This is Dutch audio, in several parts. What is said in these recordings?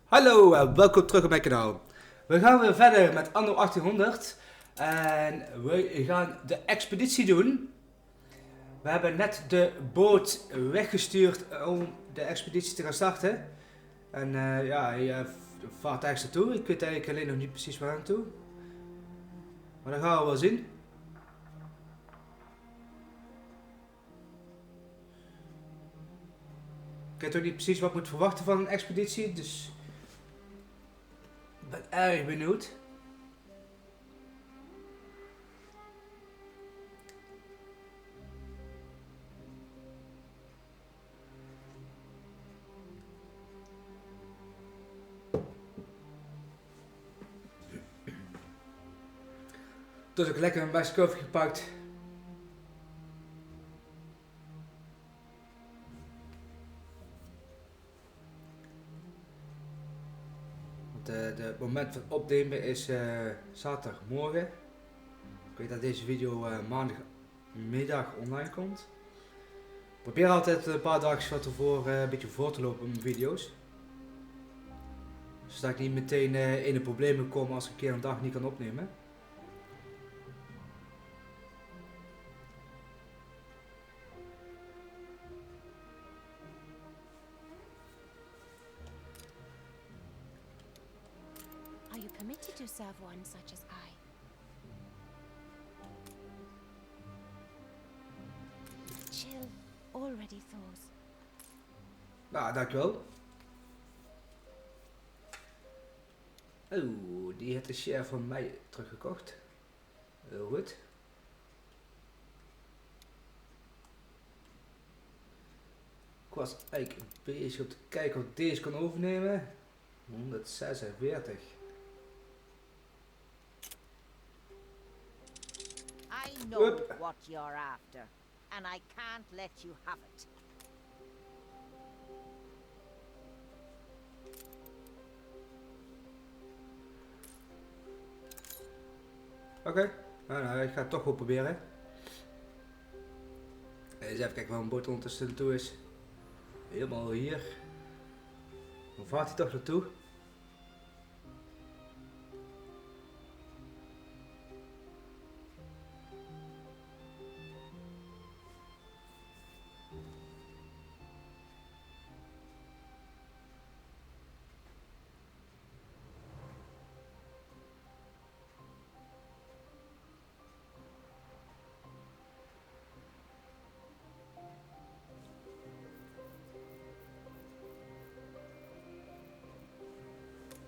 Hallo en welkom terug op mijn kanaal. We gaan weer verder met Anno 1800 en we gaan de expeditie doen. We hebben net de boot weggestuurd om de expeditie te gaan starten. En ja, je vaart ergens naartoe. Ik weet eigenlijk alleen nog niet precies waar naartoe. Maar dat gaan we wel zien. Ik weet ook niet precies wat ik moet verwachten van een expeditie, dus ik ben erg benieuwd. Dus ik lekker mijn beste koffie gepakt. Het moment van opnemen is zaterdagmorgen. Ik weet dat deze video maandagmiddag online komt. Ik probeer altijd een paar dagen van tevoren een beetje voor te lopen met mijn video's. Zodat ik niet meteen in de problemen kom als ik een keer een dag niet kan opnemen. Are you permitted to serve one such as I? Chill already thaws. Nou, dankjewel. Oh, die heeft de share van mij teruggekocht. Heel goed. Ik was eigenlijk bezig om te kijken of ik deze kan overnemen. 146. I know what you're after, and I can't let you have it. Oké, nou, ik ga het toch wel proberen. Eens even kijken waar mijn boot ondertussen naartoe is. Helemaal hier. Hoe vaart hij toch naartoe?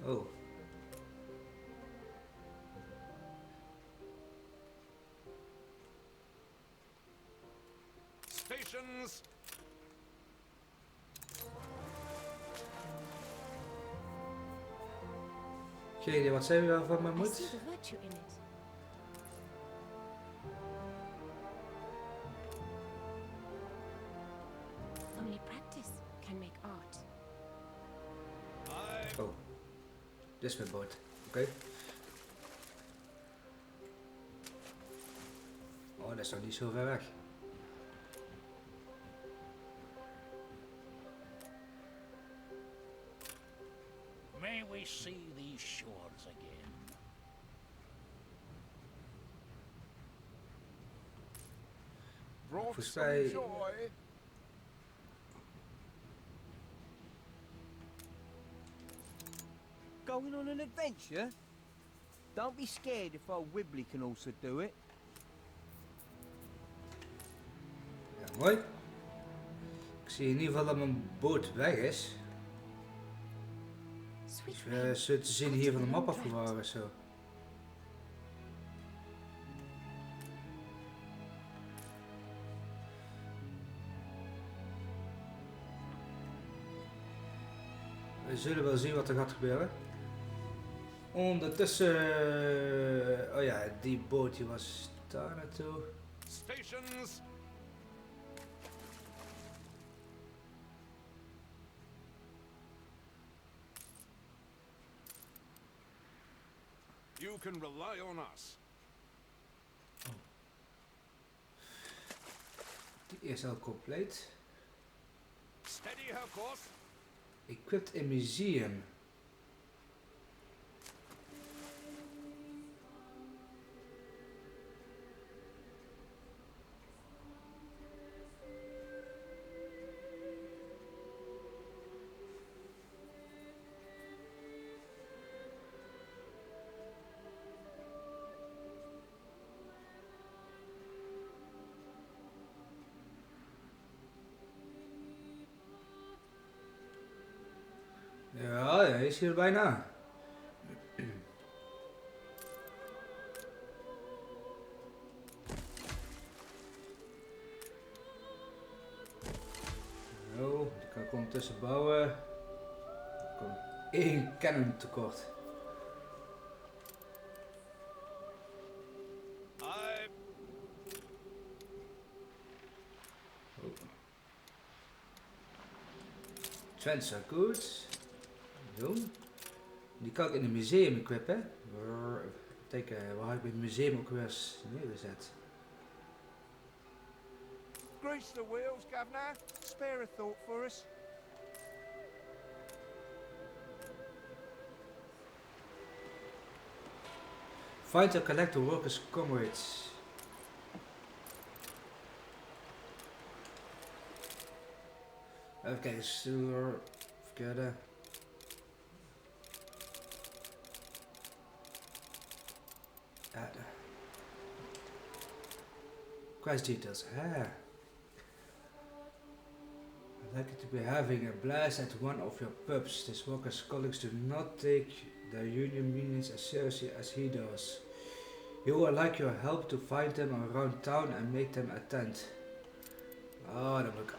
Oh. Stations. Geen idee wat zijn we van mij I moet. see the virtue in it. Only practice can make art. Oh. Dit is mijn boot. Oké. Oh, dat is nog niet zo ver weg. May we see these shores again. Brought Volgens some mij- joy. Going on an adventure? Don't be scared if old Wibbly can also do it. Ja, mooi. Ik zie in ieder geval dat mijn boot weg is. Sweet Dus rain, we zullen te zien hier van de map afgevaren zo. We zullen wel zien wat er gaat gebeuren. Ondertussen... oh ja, die boot die was daar naartoe. Stations. You can rely on us. Die is al compleet. Steady her course. Equipped in museum. Ja, hij is hier bijna. Zo, die kan ik ondertussen bouwen. Er komt 1 cannon tekort. Transfer goods. Zo. Die kan ik in een museum equippen. Kijken, waar heb ik het museum ook weer eens neergezet? Grease the wheels, governor. Spare a thought for us. Find and collect the workers' comrades. Even kijken, sewer, verkeerde. Ja, quest details. Ah. I'd like to be having a blast at one of your pubs. This workers' colleagues do not take their union meetings as seriously as he does. He would like your help to find them around town and make them attend. Oh, dat moet ik.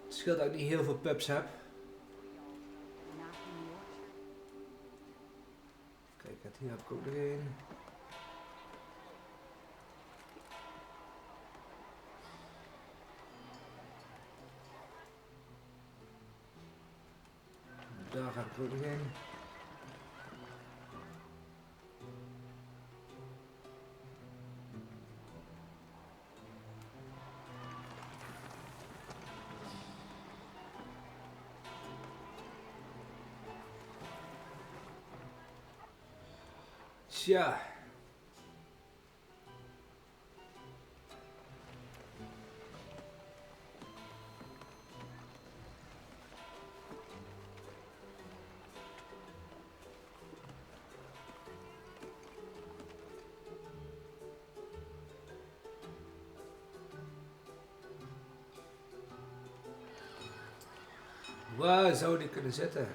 Het scheelt dat ik niet heel veel pubs heb. Kijk, hier heb ik ook nog een. Daar heb ik ook nog een. Tja. Waar zou die kunnen zitten?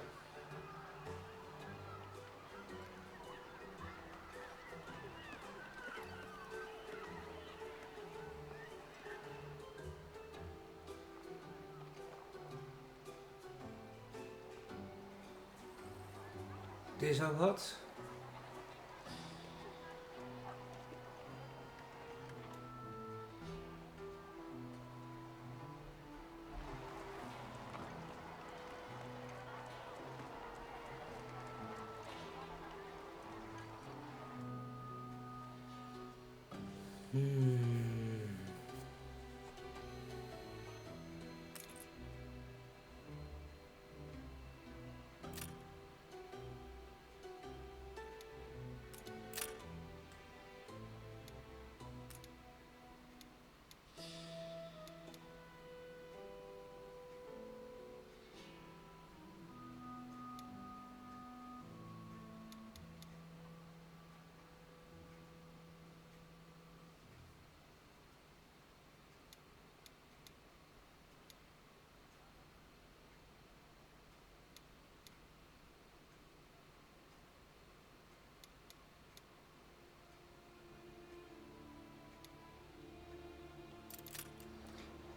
Deze al wat?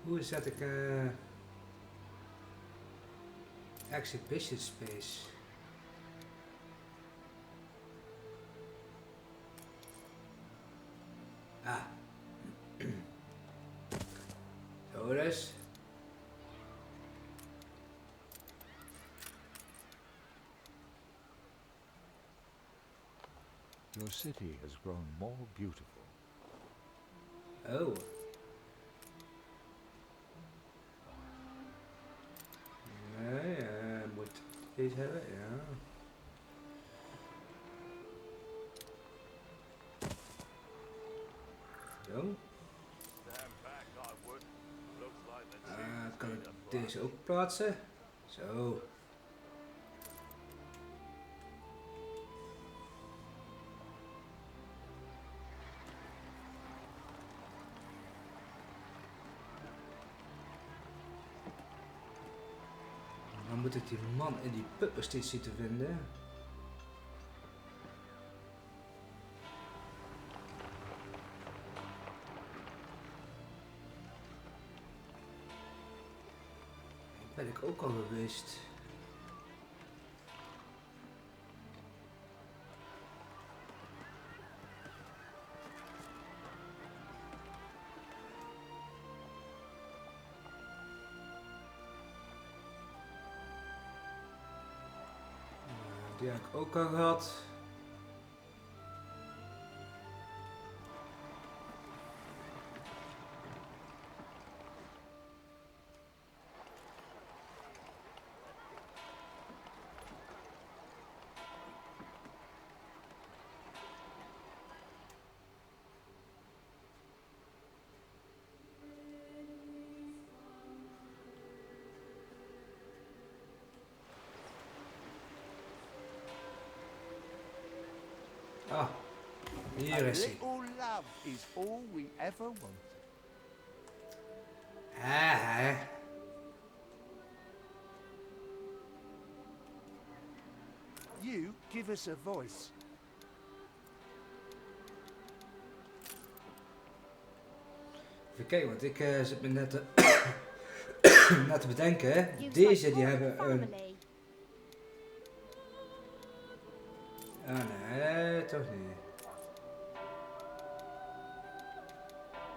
Hoe zet ik exhibition space? Ah. Zo dus. Your city has grown more beautiful. Oh. Nee, moet deze hebben, ja. Zo. Kan ik deze ook plaatsen? Zo. moet ik die man in die pub steeds zien te vinden. Ben ik ook al geweest. Die heb ik ook al gehad. Ah, hier A is hij. little love is all we ever want. Hè. You give us a voice. Even kijken, want ik zit me net te, net te bedenken. Hè. You Deze die support hebben the een... family. Ah nee, toch niet.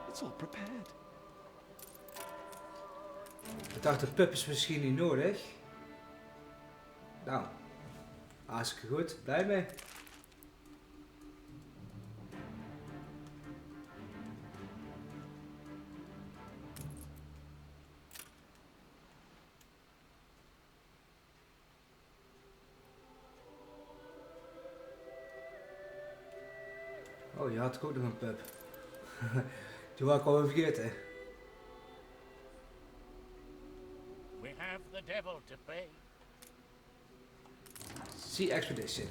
It's all prepared. Ik dacht de pup is misschien niet nodig. Nou, hartstikke goed, blij mee. Oh, je had ook nog een pup. Die wou ik alweer vergeten. We have the devil to pay. Sea Expedition.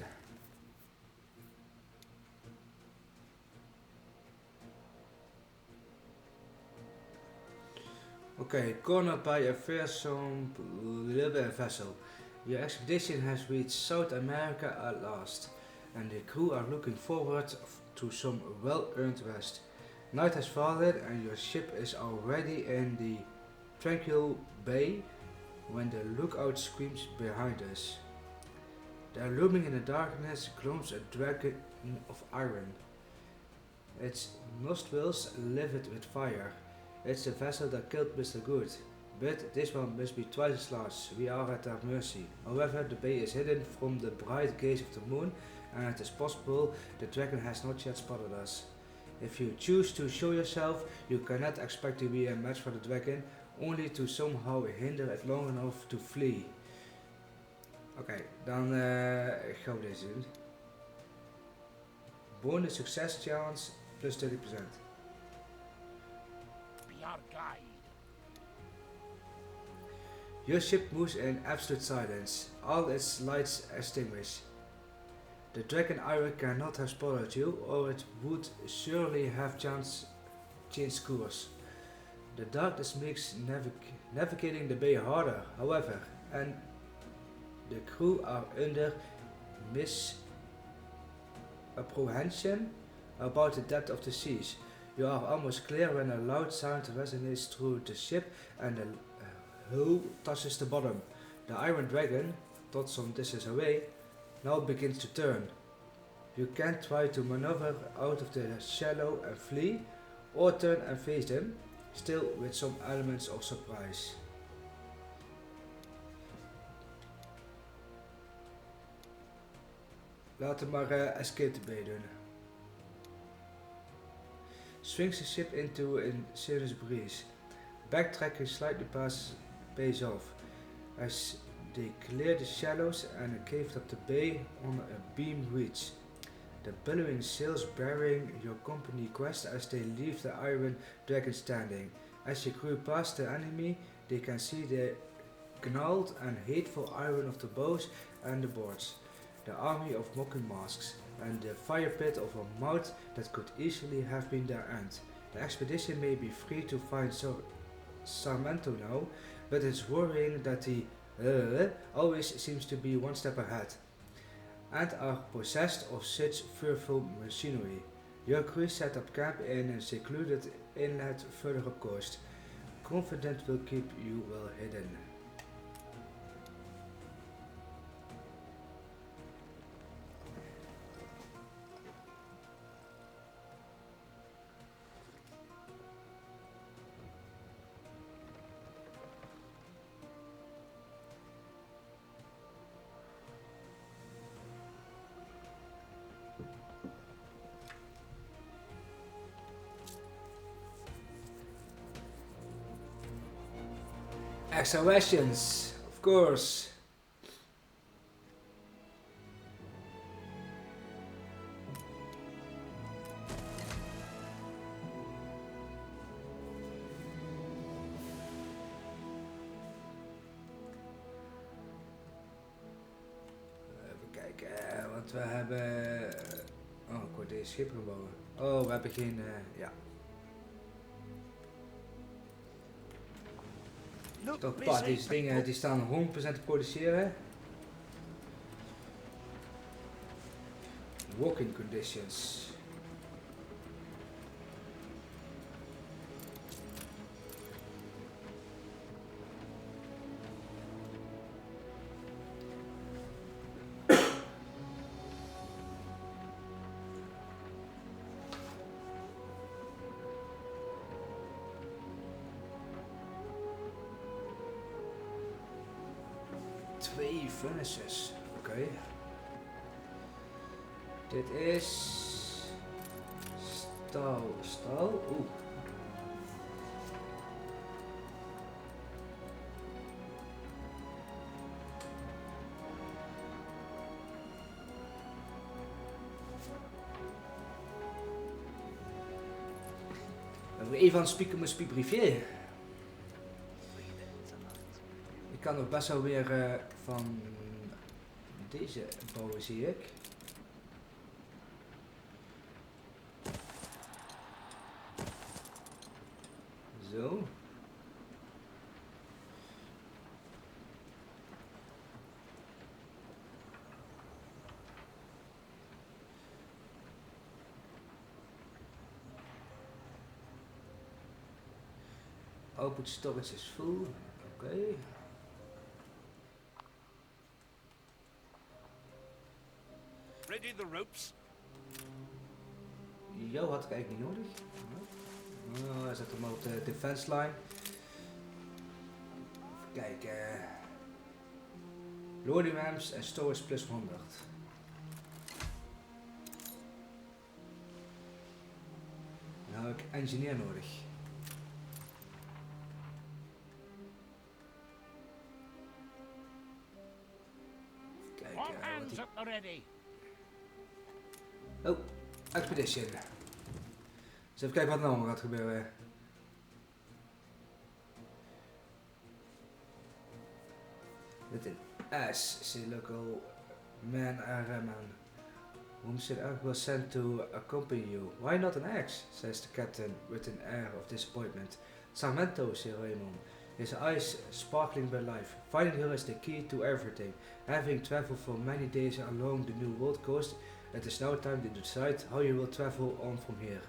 Okay, cornered by a fearsome vessel. Your expedition has reached South America at last, and the crew are looking forward to some well-earned rest. Night has fallen and your ship is already in the tranquil bay when the lookout screams behind us. There looming in the darkness glows a dragon of iron. Its nostrils livid with fire. It's the vessel that killed Mr. Good, but this one must be twice as large. We are at their mercy. However, the bay is hidden from the bright gaze of the moon, and it is possible the dragon has not yet spotted us. If you choose to show yourself, you cannot expect to be a match for the dragon, only to somehow hinder it long enough to flee. Oké, dan gaan we deze doen. Bonus success challenge plus 30%. Be our guide. Your ship moves in absolute silence, all its lights extinguished. The dragon iron cannot have spotted you, or it would surely have changed course. The darkness makes navigating the bay harder, however, and the crew are under misapprehension about the depth of the seas. You are almost clear when a loud sound resonates through the ship and the hull touches the bottom. The iron dragon, not some distance away, now begins to turn. You can try to maneuver out of the shallow and flee, or turn and face them, still with some elements of surprise. Laten we maar escape the bay doen. Swings the ship into a serious breeze. Backtracking slightly past pays off. As they clear the shallows and caved up the bay on a beam reach. The billowing sails bearing your company quest as they leave the iron dragon standing. As you crew past the enemy, they can see the gnarled and hateful iron of the bows and the boards, the army of mocking masks, and the fire pit of a mouth that could easily have been their end. The expedition may be free to find Sarmento now, but it's worrying that the always seems to be one step ahead, and are possessed of such fearful machinery. Your crew set up camp in a secluded inlet further up coast. Confident will keep you well hidden. Extra rations, of course. Even kijken, want we hebben... Oh, ik word deze schip gebouwen. Oh, we hebben geen... ja. Toch pa, deze dingen die staan 100% te produceren. Walking conditions. Twee furnaces, oké. Dit is staal, oeh. We hebben even aan het spieken mijn spiek privé. Ik kan ook best wel weer van deze bouwen, zie ik. Zo. Output storage is full. Oké. Ready the ropes? Jou had ik eigenlijk niet nodig. Oh, hij zet hem op de defense line. Even kijken. Loading ramps en storage plus 100. Dan heb ik engineer nodig. Kijken, All wat hands die... at the ready. Oh, expedition. Dus even kijken wat er allemaal gaat gebeuren. With an S, say local man man. Whom should I was sent to accompany you? Why not an X? Says the captain with an air of disappointment. Sarmento, say Raymond, his eyes sparkling by life. Finding her is the key to everything. Having traveled for many days along the New World coast, it is now time to decide how you will travel on from here.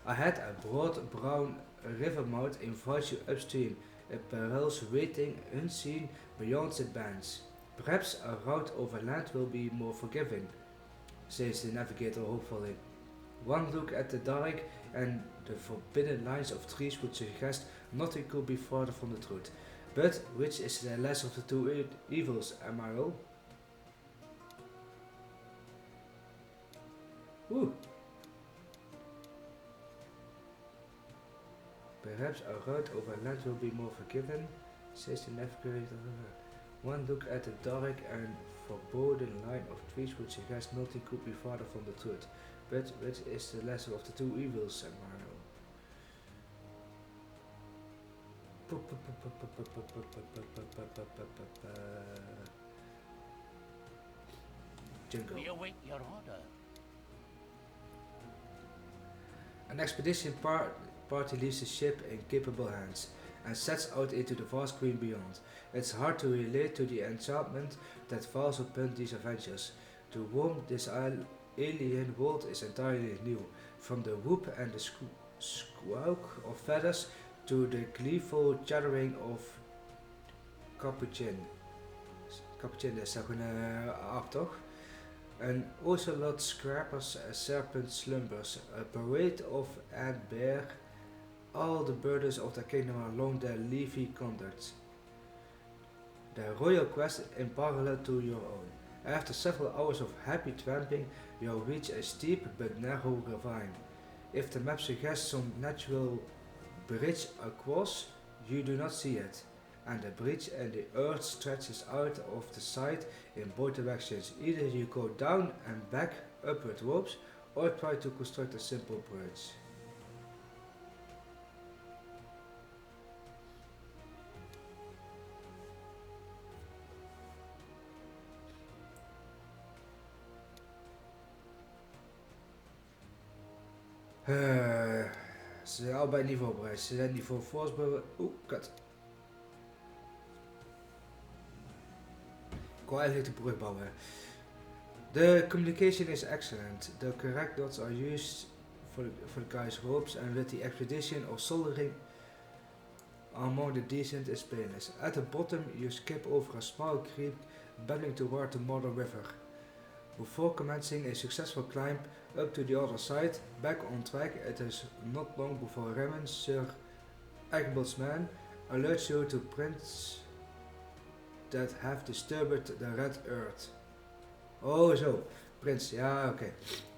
Ahead, a broad brown river mouth invites you upstream, a perils waiting unseen beyond the banks. Perhaps a route over land will be more forgiving, says the navigator hopefully. One look at the dark and the forbidden lines of trees would suggest nothing could be farther from the truth. But which is the less of the two evils, am I wrong? Ooh. Perhaps a route over land will be more forgiving, says the navigator. One look at the dark and foreboding line of trees would suggest nothing could be farther from the truth. But which is the lesser of the two evils, Amaro? Jungle. We await your order. An expedition party leaves the ship in capable hands. and sets out into the vast green beyond. It's hard to relate to the enchantment that falls upon these adventures. To whom this alien world is entirely new, from the whoop and the squawk of feathers to the gleeful chattering of capuchin. Capuchin is ook een aap, toch? An ocelot scrapers, a serpent slumbers, a parade of ant bear. All the burdens of the kingdom along their leafy conduct. The royal quest in parallel to your own. After several hours of happy tramping, you reach a steep but narrow ravine. If the map suggests some natural bridge across, you do not see it, and the bridge and the earth stretches out of the side in both directions. Either you go down and back upward ropes, or try to construct a simple bridge. Ze zijn allebei niet voorbereid. Ze zijn niet voor force. Oeh, kut. Ik wil eigenlijk de brug bouwen. The communication is excellent. The correct dots are used for the guy's ropes, and with the expedition of soldering among the descent is painless. At the bottom you skip over a small creek battling toward the mother river. Before commencing a successful climb up to the other side, back on track, it is not long before Remen, Sir Egbelt's man, alerts you to prints that have disturbed the red earth. Oh zo, prints, ja oké.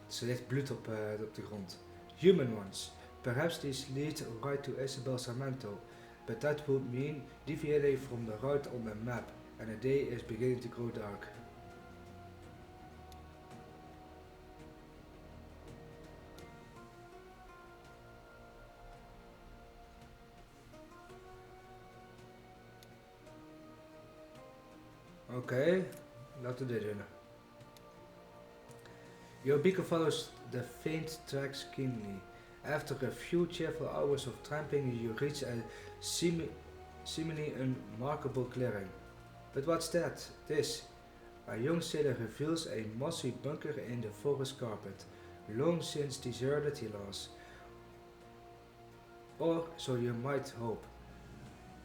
Ze ligt bloed op de grond. Human ones. Perhaps these lead right to Isabel Sarmento, but that would mean deviating from the route on the map, and the day is beginning to grow dark. Oké, laten we dit doen. Your beacon follows the faint tracks keenly. After a few cheerful hours of tramping, you reach a seemingly unmarkable clearing. But what's that? This. A young sailor reveals a mossy bunker in the forest carpet, long since deserted he lies. Or so you might hope.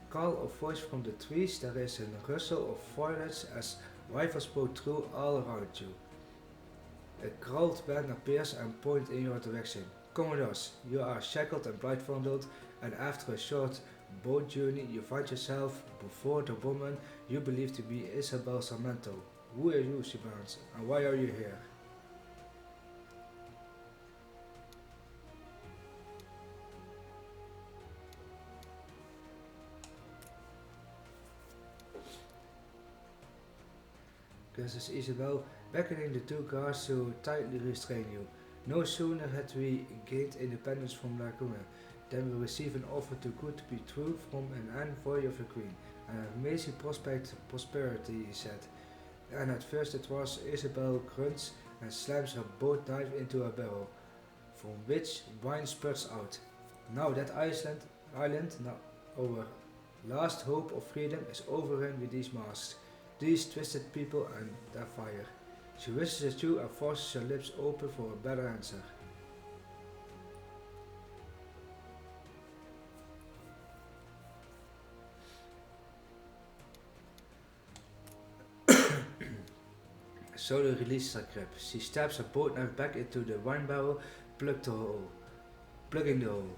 Call of voice from the trees, there is a rustle of foliage as rifles poke through all around you. A crawled band appears and points in your direction. Come with us. You are shackled and blindfolded, and after a short boat journey you find yourself before the woman you believe to be Isabel Sarmento. Who are you, she bounds, and why are you here? This is Isabel, beckoning the two guards to tightly restrain you. No sooner had we gained independence from Laguna than we receive an offer too good to be true from an envoy of the Queen. An amazing prospect of prosperity, he said. And at first it was. Isabel grunts and slams her boat knife into a barrel, from which wine spurts out. Now that island, now our last hope of freedom, is overrun with these masks. These twisted people and their fire. She wishes at you and forces her lips open for a better answer. Solo releases her grip. She stabs her boat knife back into the wine barrel, plugging the hole.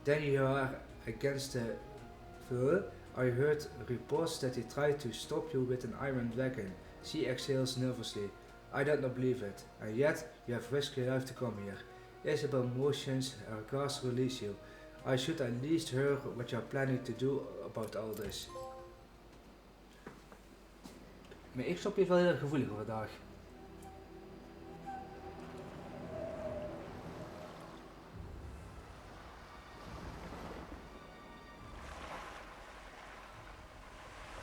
Then you are against the floor. I heard reports that he tried to stop you with an iron dragon. She exhales nervously. I don't not believe it, and yet you have risked your life to come here. Isabel motions her guards to release you. I should at least hear what you are planning to do about all this. Maar ik stop hier wel heel erg gevoelig voor vandaag.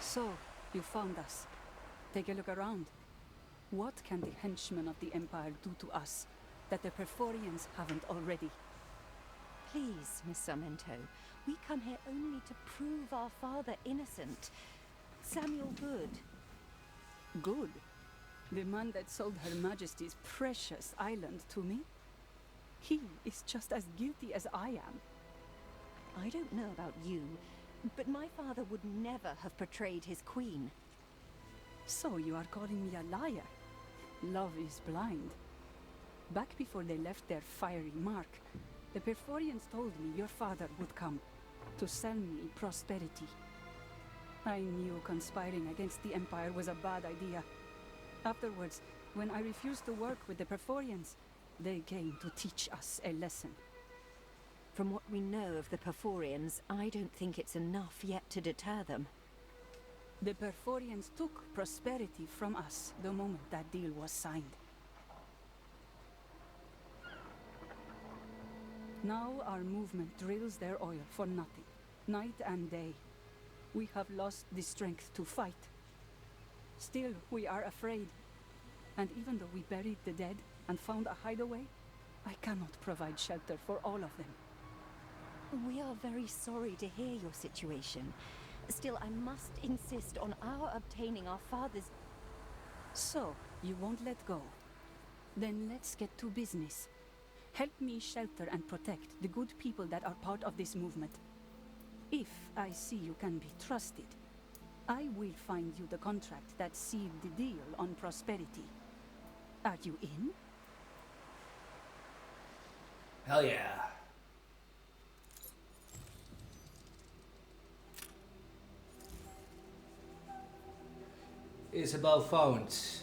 So, you found us. Take a look around. What can the henchmen of the Empire do to us that the Perforians haven't already? Please, Miss Sarmento, we come here only to prove our father innocent. Samuel Good. Good. The man that sold Her Majesty's precious island to me? He is just as guilty as I am. I don't know about you, but my father would never have betrayed his queen. So you are calling me a liar? Love is blind. Back before they left their fiery mark, the Perforians told me your father would come to sell me prosperity. I knew conspiring against the Empire was a bad idea. Afterwards, when I refused to work with the Perforians, they came to teach us a lesson. From what we know of the Perforians, I don't think it's enough yet to deter them. The Perforians took prosperity from us the moment that deal was signed. Now our movement drills their oil for nothing, night and day. We have lost the strength to fight. Still, we are afraid. And even though we buried the dead and found a hideaway, I cannot provide shelter for all of them. We are very sorry to hear your situation. Still, I must insist on our obtaining our father's... So, you won't let go? Then let's get to business. Help me shelter and protect the good people that are part of this movement. If I see you can be trusted, I will find you the contract that sealed the deal on prosperity. Are you in? Hell yeah. Isabel found.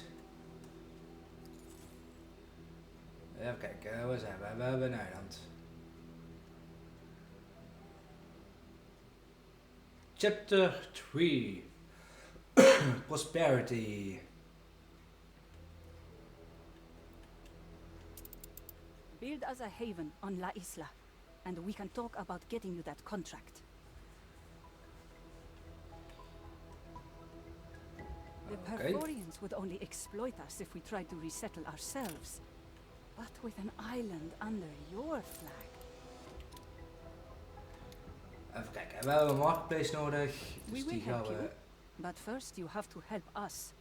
Even kijken, waar zijn we? We hebben een eiland. Chapter 3. Prosperity. Build us a haven on La Isla, and we can talk about getting you that contract. The Perforians would only exploit us if we tried to resettle ourselves. But with an island under your flag... Even kijken, we hebben een marketplace nodig. We Dus will die gaan help you, we... but first you have to help us.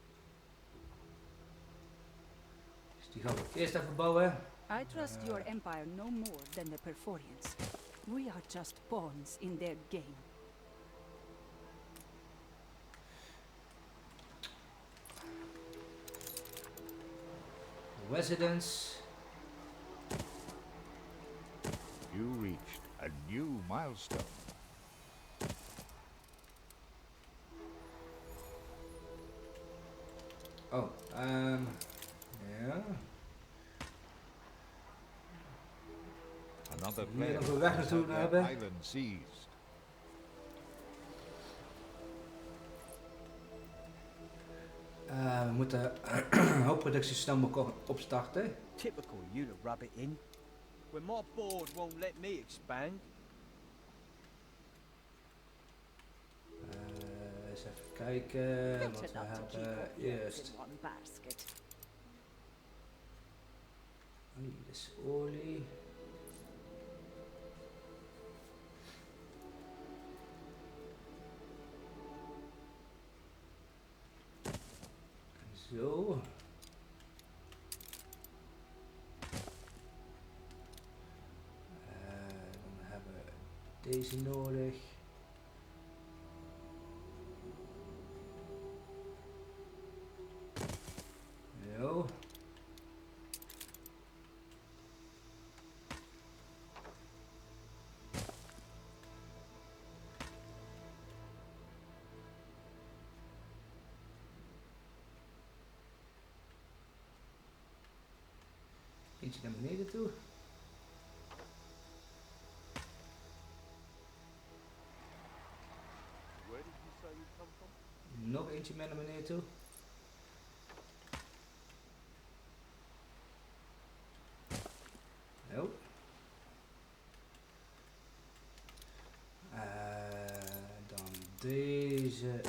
Dus die gaan we eerst even bouwen. I trust your empire no more than the Perforians. We are just pawns in their game. Residence. You reached a new milestone. Oh, ja. Another Hier player nog een weg has naartoe had their hebben. island seized. We moeten hoopproductie snel mogelijk opstarten. Typical you to rub it in. When my board won't let me expand. Eens even kijken wat we hebben eerst. in one basket. Oei, dit is olie. Zo. Dan hebben we deze nodig. Zo. Eentje naar beneden toe. Where did you say you come from? Nog eentje meer naar beneden toe. Zo. Dan deze.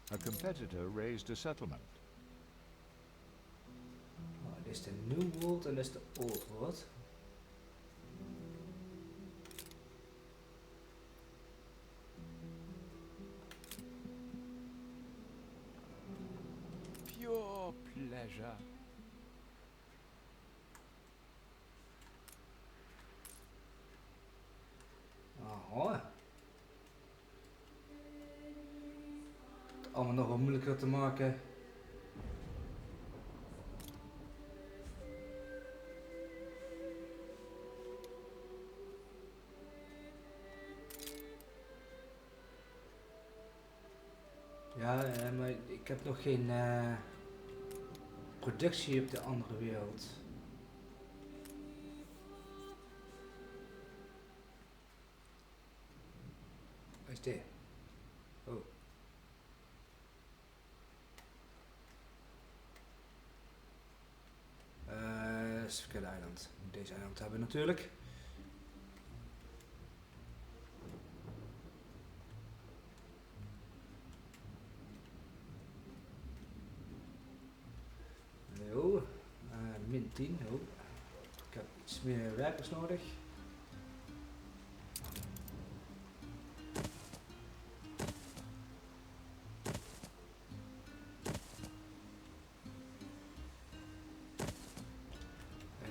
Nou. A competitor raised a settlement. Oh, dit is de New World en dit is de Old World. Pure pleasure. Aha. Allemaal nog wat moeilijker te maken. Ja, maar ik heb nog geen productie op de andere wereld. Wat is dit? Oh. Dat is het verkeerde eiland. Moet deze eiland hebben natuurlijk. Jo, min 10. Oh. Ik heb iets meer werkers nodig.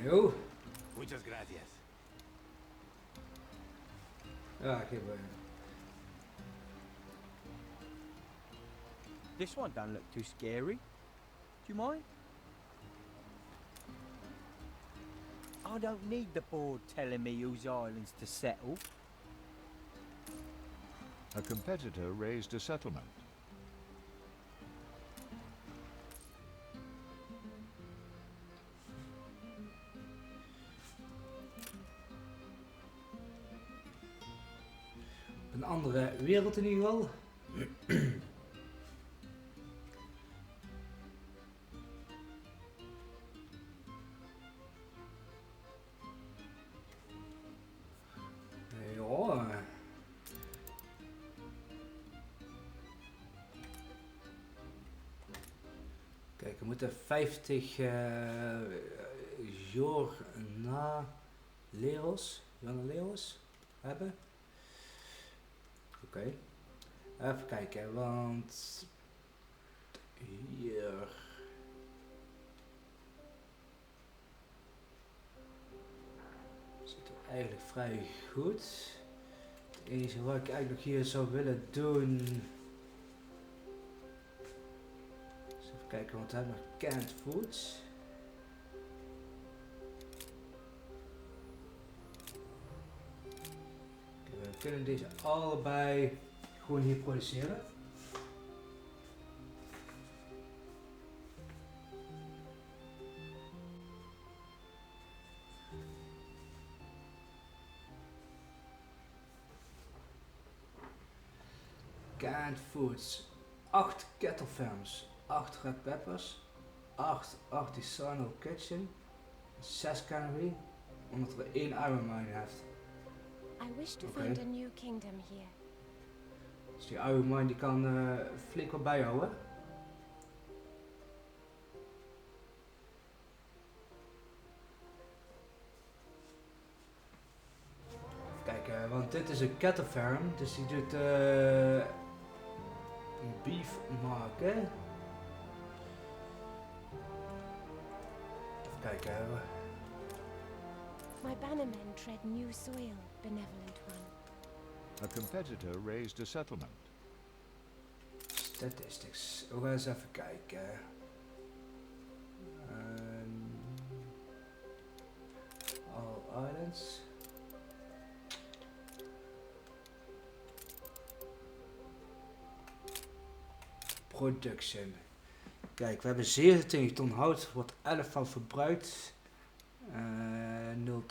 Jo. Muchas gracias. Ja, ik heb This one don't look too scary. Do you mind? I don't need the board telling me whose islands to settle. A competitor raised a settlement. een andere wereld in ieder geval. Ja. Kijk, we moeten 50 jornaleros hebben. Oké. Even kijken, want hier zit het eigenlijk vrij goed. Het enige wat ik eigenlijk nog hier zou willen doen is even kijken, want we hebben nog canned foods. We kunnen deze allebei gewoon hier produceren. Canned foods. 8 kettle farms, 8 red peppers, 8 artisanal kitchen, 6 cannery, omdat we 1 iron mine heeft. I wish to Okay. find a new kingdom here. Dus die iron mine die kan flink wat bijhouden. Even kijken, want dit is een cattle farm, dus die doet beef maken. Even kijken. My bannermen tread new soil, benevolent one. A competitor raised a settlement. Statistics. We gaan eens even kijken. All islands. Production. Kijk, we hebben 27 ton hout, wordt 11 van verbruikt. 0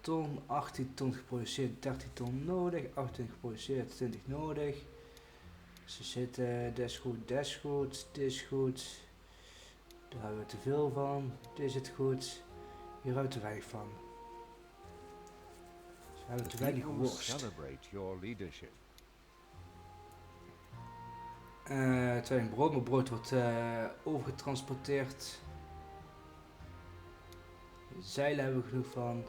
ton, 18 ton geproduceerd, 13 ton nodig, 28 geproduceerd, 20 nodig. Ze zitten, dit is goed, dit is goed, dit is goed. Daar hebben we te veel van, dit zit goed, hier hebben we te weinig van. Dus we hebben te The weinig people worst. celebrate your leadership. tweeling brood, maar brood wordt overgetransporteerd. Zeilen hebben we genoeg van.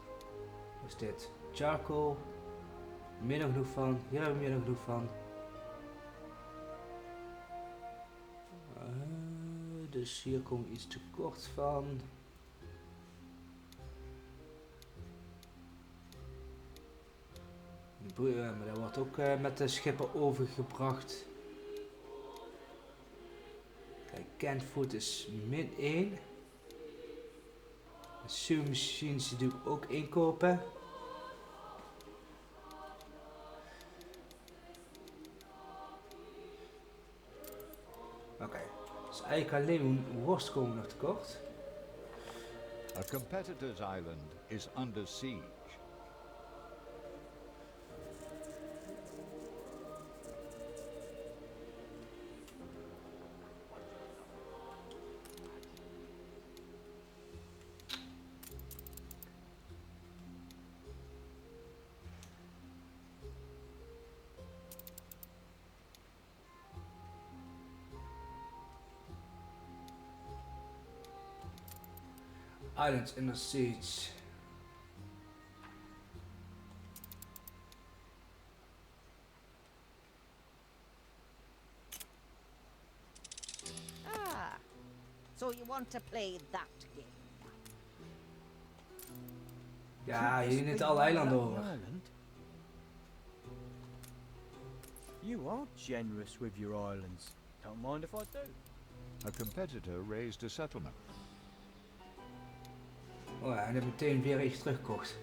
Wat is dit? Charcoal. Meer dan genoeg van. Hier hebben we meer dan genoeg van. Dus hier komen we iets tekort van. Maar dat wordt ook met de schippen overgebracht. Kijk, canned food is -1. Sewing machines die doe ik ook inkopen. Oké, dus eigenlijk alleen worst komen nog tekort. A competitor's island is under siege. Islands in the siege. Ah, so you want to play that game? Ja, hier neemt alle eilanden over. You are generous with your islands. Don't mind if I do. A competitor raised a settlement. Oh ja, en heb meteen weer iets teruggekocht.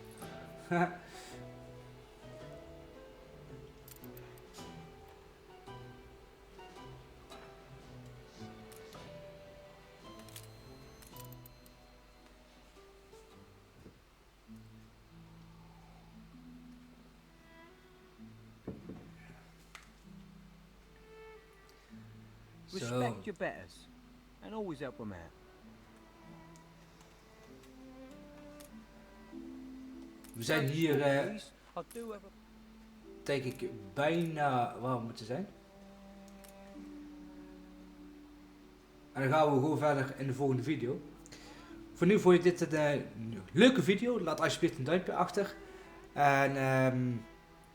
Respect your betters, and always help them out. We zijn hier, denk ik, bijna waar we moeten zijn. En dan gaan we gewoon verder in de volgende video. Voor nu vond je dit een leuke video. Laat alsjeblieft een duimpje achter. En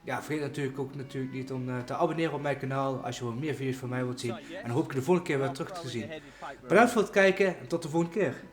ja, vergeet natuurlijk ook niet om te abonneren op mijn kanaal als je wel meer video's van mij wilt zien. En dan hoop ik de volgende keer weer terug te zien. Bedankt voor het kijken en tot de volgende keer.